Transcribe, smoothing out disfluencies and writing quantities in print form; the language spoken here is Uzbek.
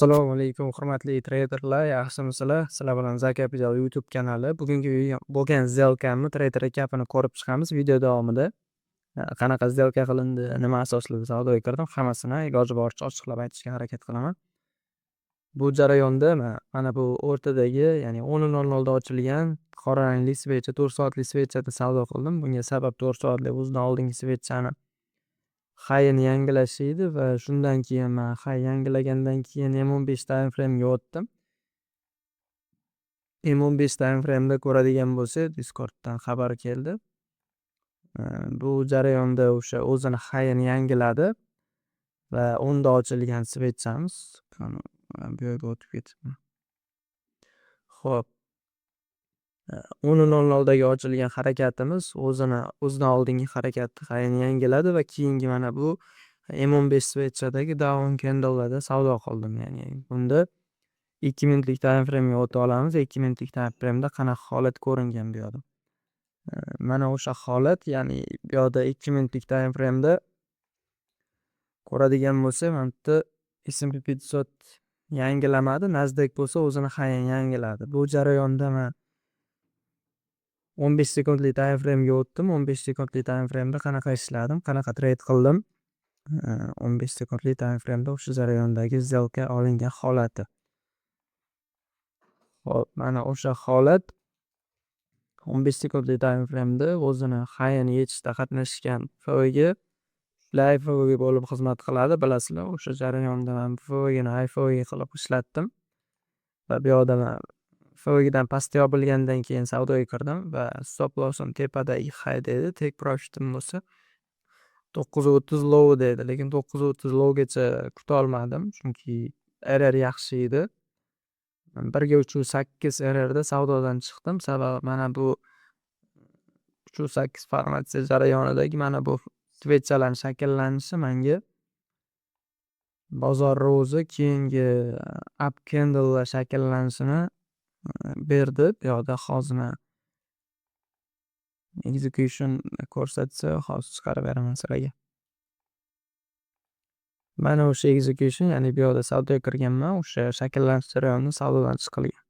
Assalomu alaykum, hurmatli treyderlar, yaxshimisizlar? Sizlar bilan Zaka Capital YouTube kanali. Bugungi bo'lgan сделкамni, treyder recap'ini ko'rib chiqamiz video davomida. Qanaqa сделка qilindi, nima asosida savdoga kirdim, hammasini iloji boricha ochiqlab aytishga harakat qilaman. Bu jarayonda mana bu o'rtadagi, ya'ni 10:00 da ochilgan qora rangli swetcha, 4 soatli swetchada savdo qildim. Bunga sabab 4 soatli o'zidan oldingi swetchani high'ini yangilashi edi va shundan keyin men high yangilagandan keyin M15 time frame'ga o'tdim. M15 time frame'da ko'radigan bo'lsa, Discorddan xabar keldi. Bu jarayonda o'sha o'zini high'ini yangiladi va unda ochilgan swetchamiz. Bu yerga o'tib ketibman. Xo'p, 10:00dagi ochilgan harakatimiz o'zidan oldingi harakat high'ini yangiladi va keyingi mana bu M15 swetchadagi down candle'larda savdo qildim. Ya'ni bunda 2 minutlik time frame'ga o'ta olamiz. 2 minutlik time frame'da qanaqa holat ko'ringan bu yerda. Mana o'sha holat, ya'ni bu yerda 2 minutlik time frame'da ko'radigan bo'lsa, mana bu yerda S&P 500 yangilamadi, Nasdaq bo'lsa o'zini high'ini yangiladi. Bu jarayonda men 15 sekundlik time frame'ga o'tdim. 15 sekundlik time frame'da qanaqa ishladim, qanaqa trade qildim. 15 sekundlik time frame'da o'sha jarayondagi сделка olingan holati. Xo'p, mana o'sha holat 15 sekundlik time frame'da o'zini high'ini yechishda qatnashgan FO'ga live FO'ga bo'lib xizmat qiladi, bilasizlar. O'sha jarayonda men FO'gini high FO'ga qilib ishlatdim va bu yerda men FO'dan pastda yopilgandan keyin savdoga kirdim va stop loss'im tepadagi high dedi, take profit'im bo'lsa 9.30 low dedi, lekin 9.30 lowgacha kuta olmadim, chunki RR yaxshi edi. 1.38 RRda savdodan chiqdim. Sababi mana bu 3.8 formatsiya jarayonidagi mana bu swetchalarning shakllanishi menga bozorni o'zi keyingi up candle'lar shakllanishini berdi. Bu yoqda hozir men execution ko'rsatsa, hozir chiqarib beraman sizlarga. Mana o'sha execution, ya'ni bu yoqda savdoga kirganman, o'sha shakllanish jarayonida savdodan chiqilgan.